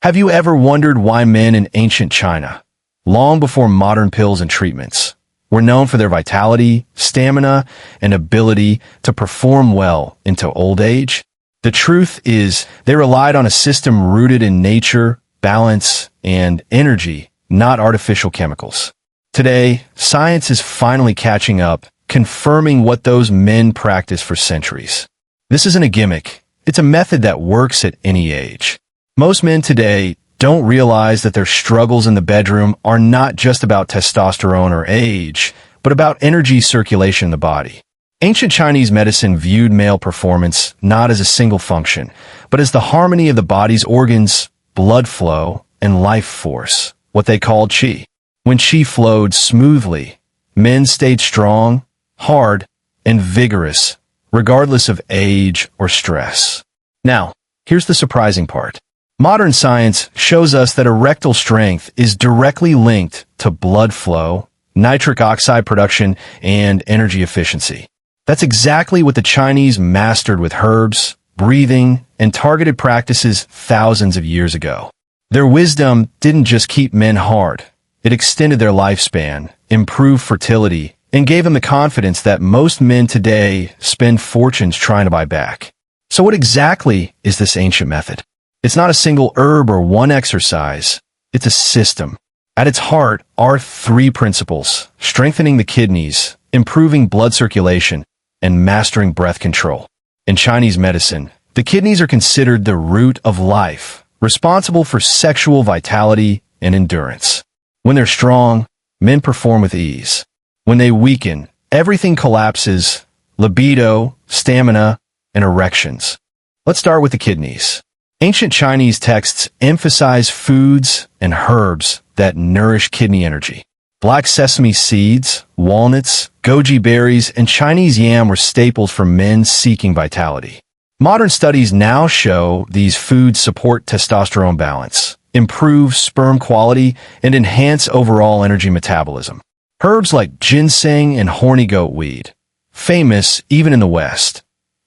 Have you ever wondered why men in ancient China, long before modern pills and treatments, were known for their vitality, stamina, and ability to perform well into old age? The truth is, they relied on a system rooted in nature, balance, and energy, not artificial chemicals. Today, science is finally catching up, confirming what those men practiced for centuries. This isn't a gimmick. It's a method that works at any age. Most men today don't realize that their struggles in the bedroom are not just about testosterone or age, but about energy circulation in the body. Ancient Chinese medicine viewed male performance not as a single function, but as the harmony of the body's organs, blood flow, and life force, what they called qi. When qi flowed smoothly, men stayed strong, hard, and vigorous, regardless of age or stress. Now, here's the surprising part. Modern science shows us that erectile strength is directly linked to blood flow, nitric oxide production, and energy efficiency. That's exactly what the Chinese mastered with herbs, breathing, and targeted practices thousands of years ago. Their wisdom didn't just keep men hard. It extended their lifespan, improved fertility, and gave them the confidence that most men today spend fortunes trying to buy back. So what exactly is this ancient method? It's not a single herb or one exercise. It's a system. At its heart are three principles: strengthening the kidneys, improving blood circulation, and mastering breath control. In Chinese medicine, the kidneys are considered the root of life, responsible for sexual vitality and endurance. When they're strong, men perform with ease. When they weaken, everything collapses: libido, stamina, and erections. Let's start with the kidneys. Ancient Chinese texts emphasize foods and herbs that nourish kidney energy. Black sesame seeds, walnuts, goji berries, and Chinese yam were staples for men seeking vitality. Modern studies now show these foods support testosterone balance, improve sperm quality, and enhance overall energy metabolism. Herbs like ginseng and horny goat weed, famous even in the West,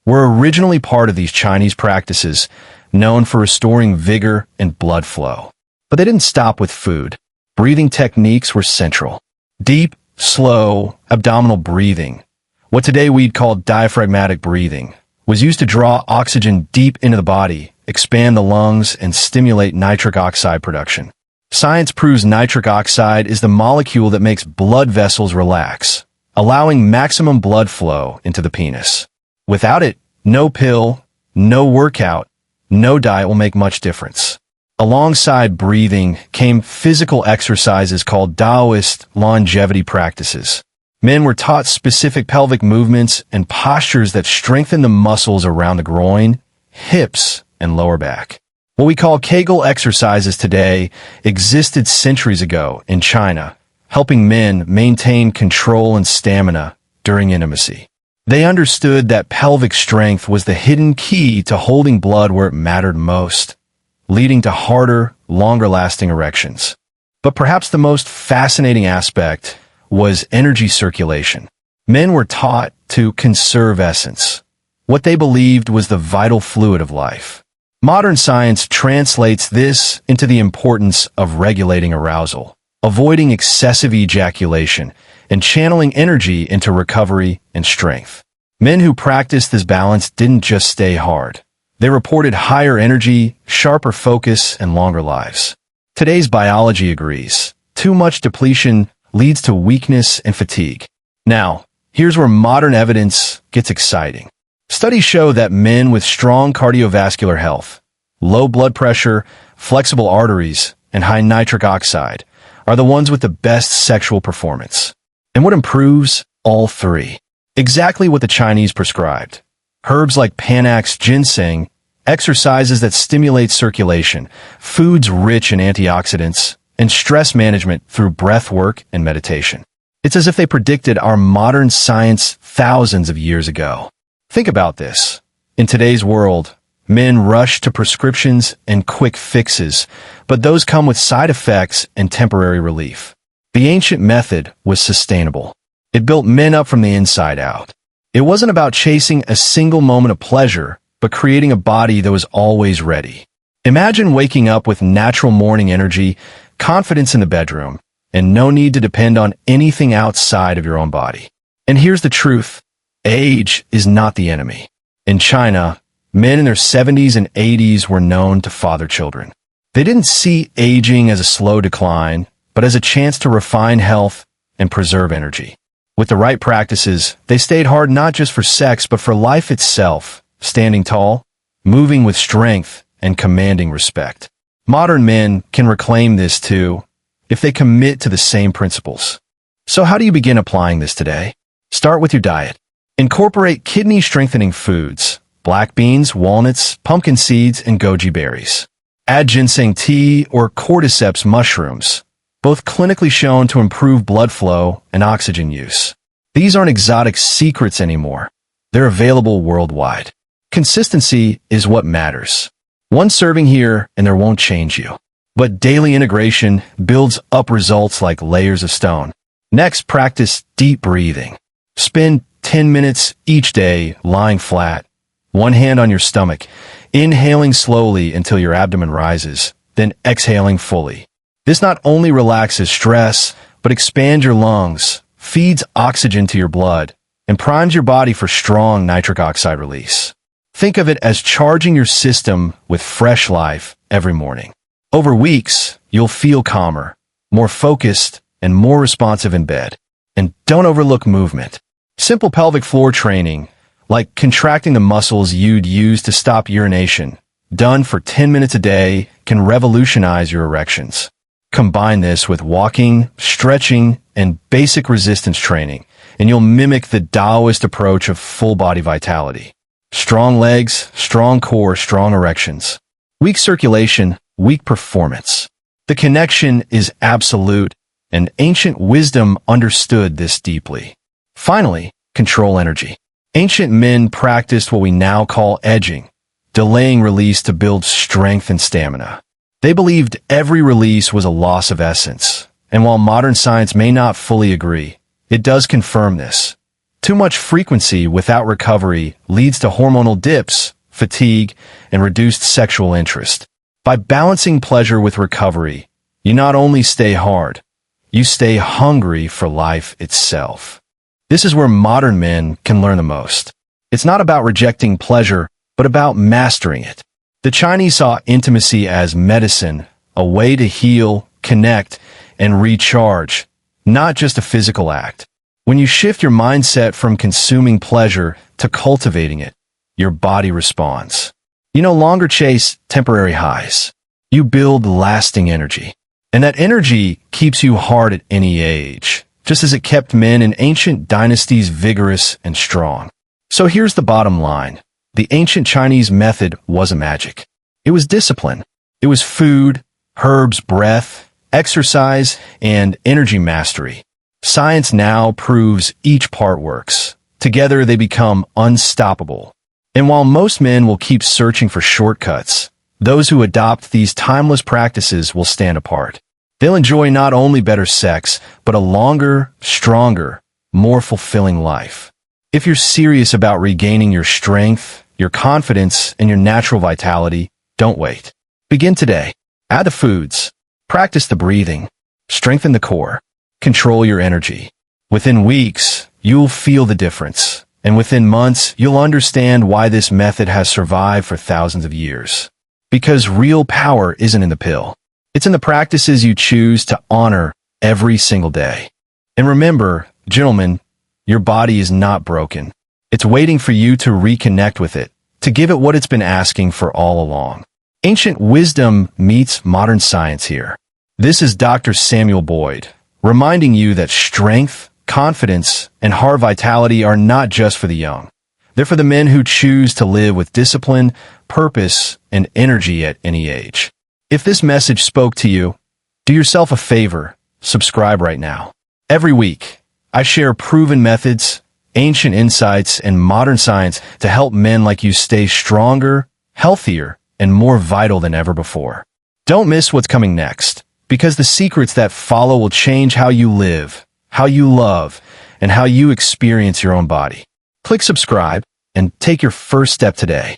were originally part of these Chinese practices, known for restoring vigor and blood flow. But they didn't stop with food. Breathing techniques were central. Deep, slow, abdominal breathing, what today we'd call diaphragmatic breathing, was used to draw oxygen deep into the body, expand the lungs, and stimulate nitric oxide production. Science proves nitric oxide is the molecule that makes blood vessels relax, allowing maximum blood flow into the penis. Without it, no pill, no workout, no diet will make much difference. Alongside breathing came physical exercises called Taoist longevity practices. Men were taught specific pelvic movements and postures that strengthen the muscles around the groin, hips, and lower back. What we call Kegel exercises today existed centuries ago in China, helping men maintain control and stamina during intimacy. They understood that pelvic strength was the hidden key to holding blood where it mattered most, leading to harder, longer-lasting erections. But perhaps the most fascinating aspect was energy circulation. Men were taught to conserve essence, what they believed was the vital fluid of life. Modern science translates this into the importance of regulating arousal, avoiding excessive ejaculation, and channeling energy into recovery and strength. Men who practiced this balance didn't just stay hard. They reported higher energy, sharper focus, and longer lives. Today's biology agrees. Too much depletion leads to weakness and fatigue. Now, here's where modern evidence gets exciting. Studies show that men with strong cardiovascular health, low blood pressure, flexible arteries, and high nitric oxide are the ones with the best sexual performance. And what improves? All three. Exactly what the Chinese prescribed. Herbs like Panax ginseng, exercises that stimulate circulation, foods rich in antioxidants, and stress management through breath work and meditation. It's as if they predicted our modern science thousands of years ago. Think about this. In today's world, men rush to prescriptions and quick fixes, but those come with side effects and temporary relief. The ancient method was sustainable. It built men up from the inside out. It wasn't about chasing a single moment of pleasure, but creating a body that was always ready. Imagine waking up with natural morning energy, confidence in the bedroom, and no need to depend on anything outside of your own body. And here's the truth. Age is not the enemy. In China, men in their 70s and 80s were known to father children. They didn't see aging as a slow decline, but as a chance to refine health and preserve energy. With the right practices, they stayed hard not just for sex, but for life itself, standing tall, moving with strength, and commanding respect. Modern men can reclaim this too, if they commit to the same principles. So how do you begin applying this today? Start with your diet. Incorporate kidney-strengthening foods, black beans, walnuts, pumpkin seeds, and goji berries. Add ginseng tea or cordyceps mushrooms, both clinically shown to improve blood flow and oxygen use. These aren't exotic secrets anymore. They're available worldwide. Consistency is what matters. One serving here and there won't change you. But daily integration builds up results like layers of stone. Next, practice deep breathing. Spend 10 minutes each day lying flat, one hand on your stomach, inhaling slowly until your abdomen rises, then exhaling fully. This not only relaxes stress, but expands your lungs, feeds oxygen to your blood, and primes your body for strong nitric oxide release. Think of it as charging your system with fresh life every morning. Over weeks, you'll feel calmer, more focused, and more responsive in bed. And don't overlook movement. Simple pelvic floor training, like contracting the muscles you'd use to stop urination, done for 10 minutes a day, can revolutionize your erections. Combine this with walking, stretching, and basic resistance training, and you'll mimic the Taoist approach of full-body vitality. Strong legs, strong core, strong erections. Weak circulation, weak performance. The connection is absolute, and ancient wisdom understood this deeply. Finally, control energy. Ancient men practiced what we now call edging, delaying release to build strength and stamina. They believed every release was a loss of essence, and while modern science may not fully agree, it does confirm this. Too much frequency without recovery leads to hormonal dips, fatigue, and reduced sexual interest. By balancing pleasure with recovery, you not only stay hard, you stay hungry for life itself. This is where modern men can learn the most. It's not about rejecting pleasure, but about mastering it. The Chinese saw intimacy as medicine, a way to heal, connect, and recharge, not just a physical act. When you shift your mindset from consuming pleasure to cultivating it, your body responds. You no longer chase temporary highs. You build lasting energy. And that energy keeps you hard at any age, just as it kept men in ancient dynasties vigorous and strong. So here's the bottom line. The ancient Chinese method wasn't magic. It was discipline. It was food, herbs, breath, exercise, and energy mastery. Science now proves each part works. Together they become unstoppable. And while most men will keep searching for shortcuts, those who adopt these timeless practices will stand apart. They'll enjoy not only better sex, but a longer, stronger, more fulfilling life. If you're serious about regaining your strength, your confidence, and your natural vitality, don't wait. Begin today. Add the foods. Practice the breathing. Strengthen the core. Control your energy. Within weeks, you'll feel the difference. And within months, you'll understand why this method has survived for thousands of years. Because real power isn't in the pill. It's in the practices you choose to honor every single day. And remember, gentlemen, your body is not broken. It's waiting for you to reconnect with it, to give it what it's been asking for all along. Ancient wisdom meets modern science here. This is Dr. Samuel Boyd, reminding you that strength, confidence, and heart vitality are not just for the young. They're for the men who choose to live with discipline, purpose, and energy at any age. If this message spoke to you, do yourself a favor, subscribe right now. Every week, I share proven methods, ancient insights, and modern science to help men like you stay stronger, healthier, and more vital than ever before. Don't miss what's coming next, because the secrets that follow will change how you live, how you love, and how you experience your own body. Click subscribe and take your first step today.